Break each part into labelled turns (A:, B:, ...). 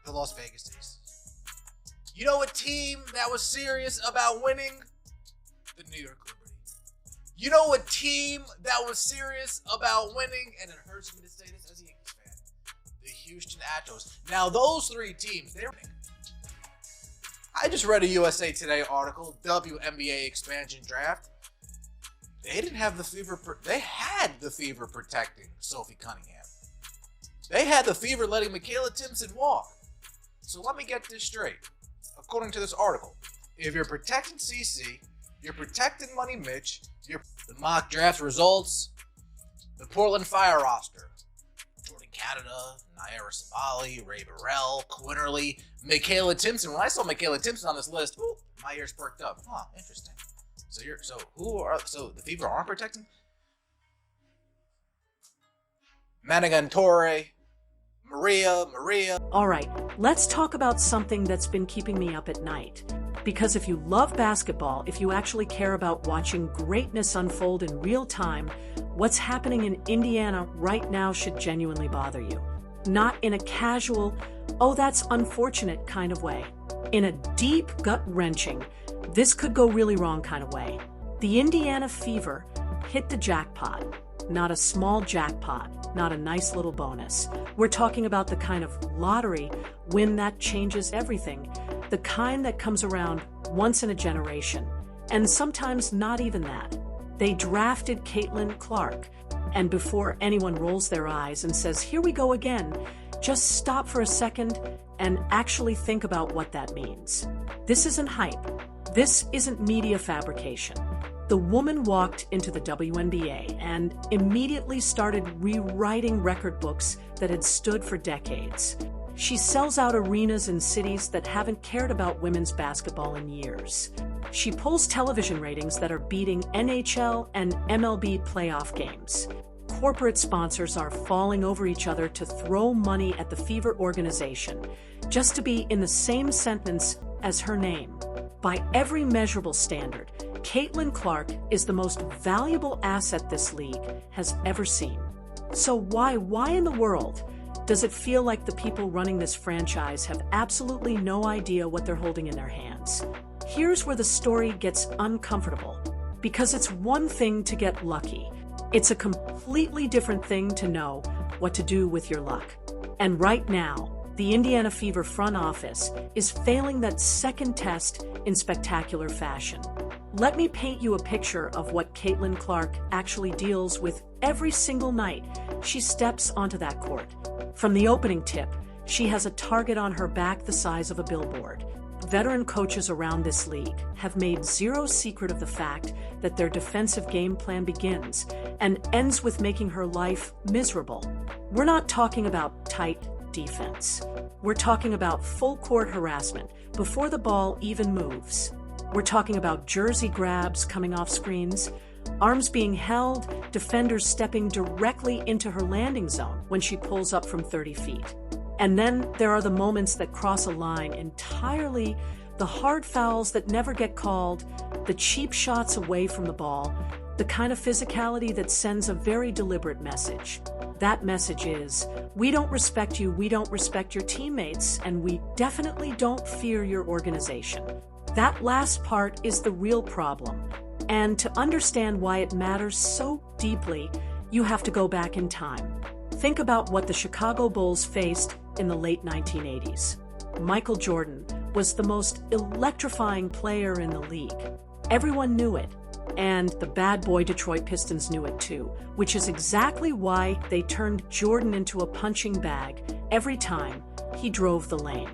A: The Las Vegas Aces. You know a team that was serious about winning? The New York Liberty. You know a team that was serious about winning, and it hurts me to say this as a Yankees fan, the Houston Astros. Now those three teams, they're winning. I just read a USA Today article, WNBA expansion draft. They didn't have the fever. They had the fever protecting Sophie Cunningham. They had the fever letting Michaela Timpson walk. So let me get this straight. According to this article, if you're protecting CC, you're protecting Money Mitch, the mock draft results, the Portland Fire roster, Jordan Canada, Naira Sabali, Ray Burrell, Quinterly, Michaela Timpson. When I saw Michaela Timpson on this list, ooh, my ears perked up. Huh, interesting. So the Fever aren't protecting? Madigan Torre, Maria.
B: All right, let's talk about something that's been keeping me up at night. Because if you love basketball, if you actually care about watching greatness unfold in real time, what's happening in Indiana right now should genuinely bother you. Not in a casual, oh, that's unfortunate kind of way. In a deep, gut-wrenching, this could go really wrong kind of way. The Indiana Fever hit the jackpot. Not a small jackpot, not a nice little bonus. We're talking about the kind of lottery win that changes everything, the kind that comes around once in a generation, and sometimes not even that. They drafted Caitlin Clark, and before anyone rolls their eyes and says, here we go again, just stop for a second and actually think about what that means. This isn't hype. This isn't media fabrication. The woman walked into the WNBA and immediately started rewriting record books that had stood for decades. She sells out arenas in cities that haven't cared about women's basketball in years. She pulls television ratings that are beating NHL and MLB playoff games. Corporate sponsors are falling over each other to throw money at the Fever organization, just to be in the same sentence as her name. By every measurable standard, Caitlin Clark is the most valuable asset this league has ever seen. So why in the world does it feel like the people running this franchise have absolutely no idea what they're holding in their hands? Here's where the story gets uncomfortable. Because it's one thing to get lucky. It's a completely different thing to know what to do with your luck. And right now, the Indiana Fever front office is failing that second test in spectacular fashion. Let me paint you a picture of what Caitlin Clark actually deals with every single night she steps onto that court. From the opening tip, she has a target on her back the size of a billboard. Veteran coaches around this league have made zero secret of the fact that their defensive game plan begins and ends with making her life miserable. We're not talking about tight defense. We're talking about full court harassment before the ball even moves. We're talking about jersey grabs coming off screens, arms being held, defenders stepping directly into her landing zone when she pulls up from 30 feet. And then there are the moments that cross a line entirely, the hard fouls that never get called, the cheap shots away from the ball, the kind of physicality that sends a very deliberate message. That message is, we don't respect you, we don't respect your teammates, and we definitely don't fear your organization. That last part is the real problem. And to understand why it matters so deeply, you have to go back in time. Think about what the Chicago Bulls faced in the late 1980s. Michael Jordan was the most electrifying player in the league. Everyone knew it. And the bad boy Detroit Pistons knew it too, which is exactly why they turned Jordan into a punching bag every time he drove the lane.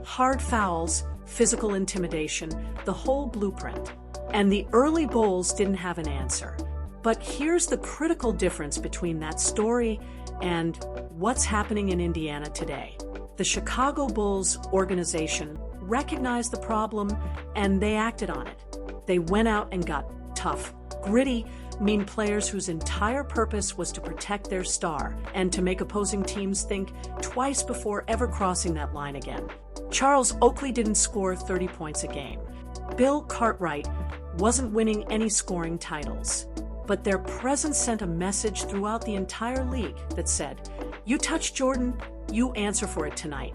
B: Hard fouls, physical intimidation, the whole blueprint. And the early Bulls didn't have an answer. But here's the critical difference between that story and what's happening in Indiana today. The Chicago Bulls organization recognized the problem and they acted on it. They went out and got tough, gritty, mean players whose entire purpose was to protect their star and to make opposing teams think twice before ever crossing that line again. Charles Oakley didn't score 30 points a game. Bill Cartwright wasn't winning any scoring titles. But their presence sent a message throughout the entire league that said, you touch Jordan, you answer for it tonight.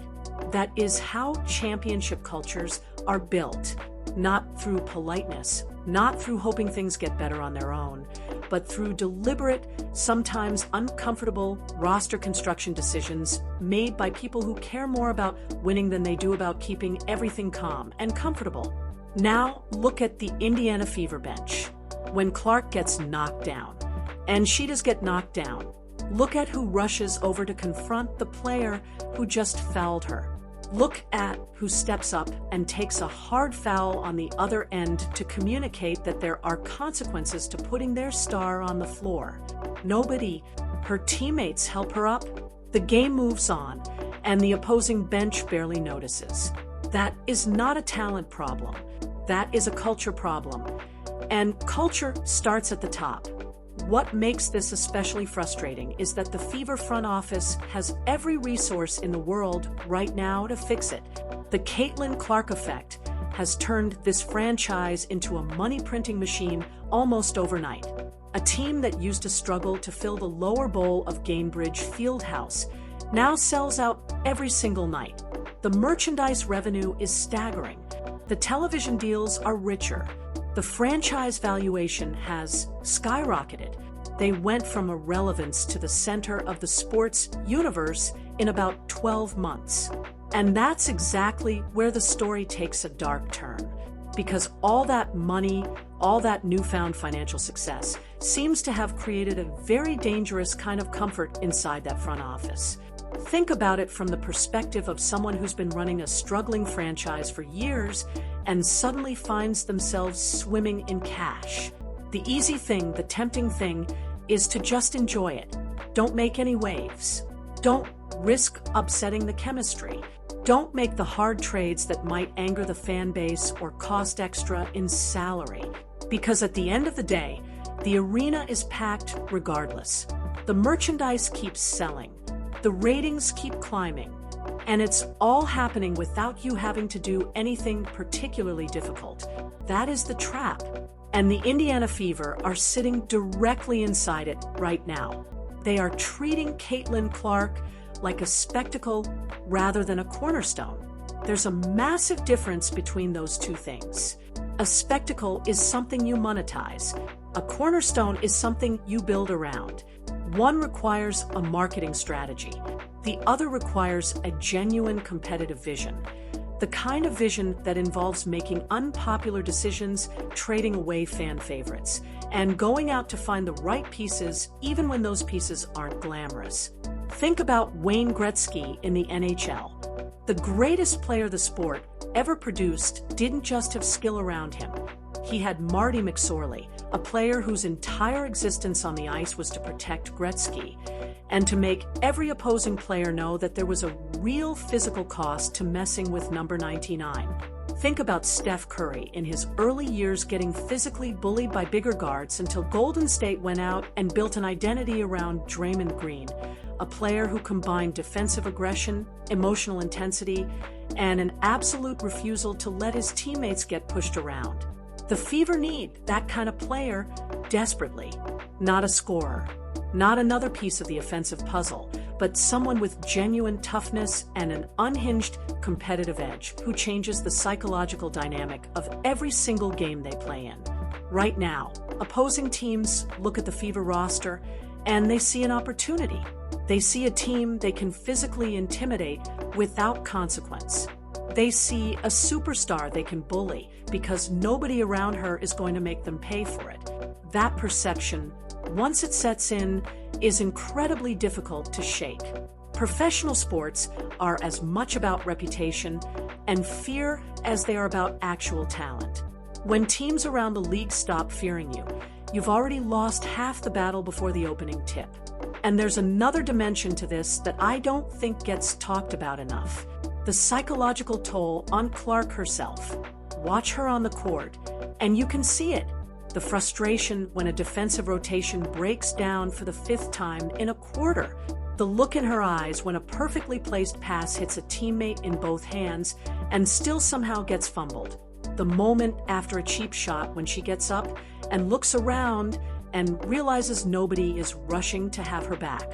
B: That is how championship cultures are built, not through politeness, not through hoping things get better on their own, but through deliberate, sometimes uncomfortable roster construction decisions made by people who care more about winning than they do about keeping everything calm and comfortable. Now, look at the Indiana Fever bench. When Clark gets knocked down, and she does get knocked down, look at who rushes over to confront the player who just fouled her. Look at who steps up and takes a hard foul on the other end to communicate that there are consequences to putting their star on the floor. Nobody. Her teammates help her up. The game moves on, and the opposing bench barely notices. That is not a talent problem. That is a culture problem. And culture starts at the top. What makes this especially frustrating is that the Fever front office has every resource in the world right now to fix it. The Caitlin Clark effect has turned this franchise into a money-printing machine almost overnight. A team that used to struggle to fill the lower bowl of Gainbridge Fieldhouse now sells out every single night. The merchandise revenue is staggering. The television deals are richer. The franchise valuation has skyrocketed. They went from irrelevance to the center of the sports universe in about 12 months. And that's exactly where the story takes a dark turn. Because all that money, all that newfound financial success seems to have created a very dangerous kind of comfort inside that front office. Think about it from the perspective of someone who's been running a struggling franchise for years and suddenly finds themselves swimming in cash. The easy thing, the tempting thing, is to just enjoy it. Don't make any waves. Don't risk upsetting the chemistry. Don't make the hard trades that might anger the fan base or cost extra in salary. Because at the end of the day, the arena is packed regardless. The merchandise keeps selling. The ratings keep climbing. And it's all happening without you having to do anything particularly difficult. That is the trap. And the Indiana Fever are sitting directly inside it right now. They are treating Caitlin Clark like a spectacle rather than a cornerstone. There's a massive difference between those two things. A spectacle is something you monetize. A cornerstone is something you build around. One requires a marketing strategy. The other requires a genuine competitive vision. The kind of vision that involves making unpopular decisions, trading away fan favorites, and going out to find the right pieces even when those pieces aren't glamorous. Think about Wayne Gretzky in the NHL. The greatest player the sport ever produced didn't just have skill around him. He had Marty McSorley, a player whose entire existence on the ice was to protect Gretzky, and to make every opposing player know that there was a real physical cost to messing with number 99. Think about Steph Curry in his early years getting physically bullied by bigger guards until Golden State went out and built an identity around Draymond Green, a player who combined defensive aggression, emotional intensity, and an absolute refusal to let his teammates get pushed around. The Fever need that kind of player desperately. Not a scorer, not another piece of the offensive puzzle, but someone with genuine toughness and an unhinged competitive edge who changes the psychological dynamic of every single game they play in. Right now, opposing teams look at the Fever roster and they see an opportunity. They see a team they can physically intimidate without consequence. They see a superstar they can bully because nobody around her is going to make them pay for it. That perception, once it sets in, is incredibly difficult to shake. Professional sports are as much about reputation and fear as they are about actual talent. When teams around the league stop fearing you, you've already lost half the battle before the opening tip. And there's another dimension to this that I don't think gets talked about enough. The psychological toll on Clark herself. Watch her on the court, and you can see it. The frustration when a defensive rotation breaks down for the 5th time in a quarter. The look in her eyes when a perfectly placed pass hits a teammate in both hands and still somehow gets fumbled. The moment after a cheap shot when she gets up and looks around and realizes nobody is rushing to have her back.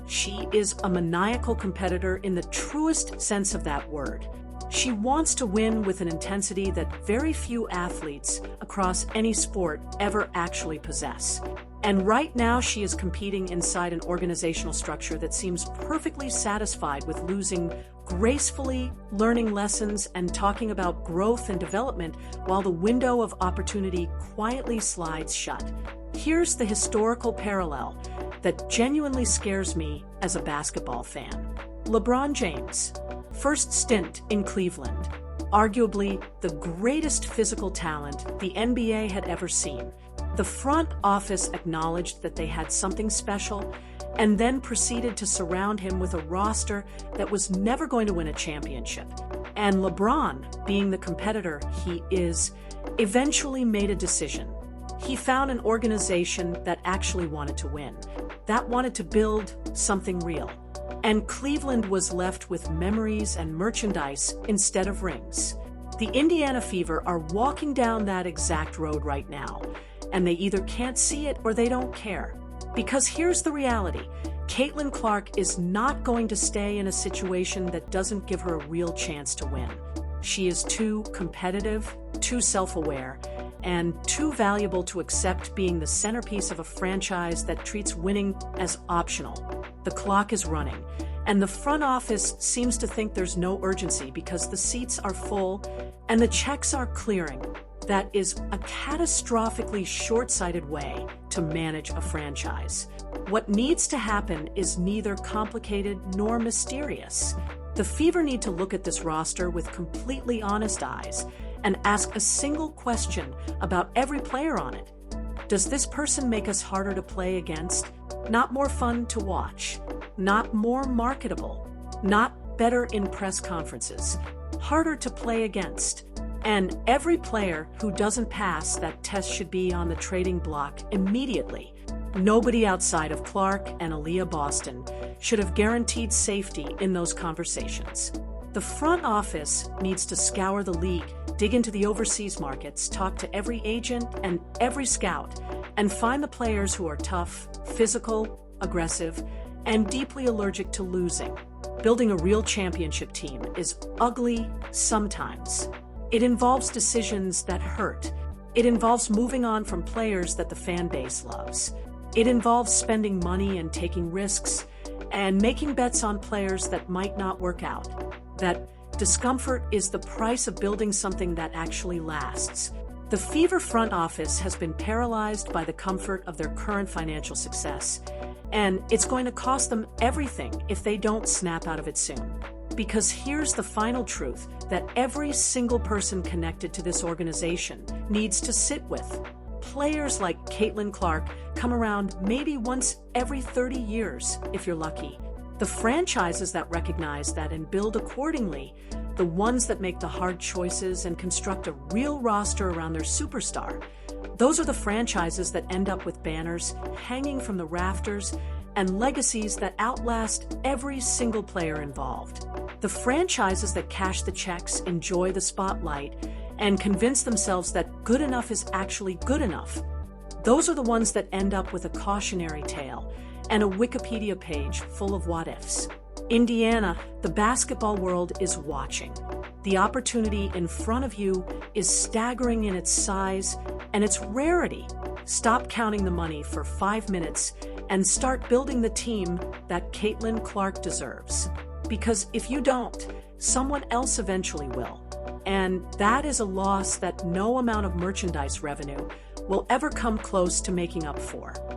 B: She is a maniacal competitor in the truest sense of that word. She wants to win with an intensity that very few athletes across any sport ever actually possess. And right now she is competing inside an organizational structure that seems perfectly satisfied with losing gracefully, learning lessons, and talking about growth and development while the window of opportunity quietly slides shut. Here's the historical parallel that genuinely scares me as a basketball fan. LeBron James. First stint in Cleveland, arguably the greatest physical talent the NBA had ever seen. The front office acknowledged that they had something special and then proceeded to surround him with a roster that was never going to win a championship. And LeBron, being the competitor he is, eventually made a decision. He found an organization that actually wanted to win, that wanted to build something real. And Cleveland was left with memories and merchandise instead of rings. The Indiana Fever are walking down that exact road right now, and they either can't see it or they don't care. Because here's the reality. Caitlin Clark is not going to stay in a situation that doesn't give her a real chance to win. She is too competitive, too self-aware, and too valuable to accept being the centerpiece of a franchise that treats winning as optional. The clock is running, and the front office seems to think there's no urgency because the seats are full and the checks are clearing. That is a catastrophically short-sighted way to manage a franchise. What needs to happen is neither complicated nor mysterious. The Fever need to look at this roster with completely honest eyes and ask a single question about every player on it. Does this person make us harder to play against? Not more fun to watch? Not more marketable? Not better in press conferences? Harder to play against? And every player who doesn't pass that test should be on the trading block immediately. Nobody outside of Clark and Aaliyah Boston should have guaranteed safety in those conversations. The front office needs to scour the league, dig into the overseas markets, talk to every agent and every scout, and find the players who are tough, physical, aggressive, and deeply allergic to losing. Building a real championship team is ugly sometimes. It involves decisions that hurt. It involves moving on from players that the fan base loves. It involves spending money and taking risks and making bets on players that might not work out. That discomfort is the price of building something that actually lasts. The Fever front office has been paralyzed by the comfort of their current financial success, and it's going to cost them everything if they don't snap out of it soon. Because here's the final truth that every single person connected to this organization needs to sit with. Players like Caitlin Clark come around maybe once every 30 years, if you're lucky. The franchises that recognize that and build accordingly, the ones that make the hard choices and construct a real roster around their superstar, those are the franchises that end up with banners hanging from the rafters and legacies that outlast every single player involved. The franchises that cash the checks, enjoy the spotlight, and convince themselves that good enough is actually good enough, those are the ones that end up with a cautionary tale and a Wikipedia page full of what-ifs. Indiana, the basketball world is watching. The opportunity in front of you is staggering in its size and its rarity. Stop counting the money for 5 minutes and start building the team that Caitlin Clark deserves. Because if you don't, someone else eventually will. And that is a loss that no amount of merchandise revenue will ever come close to making up for.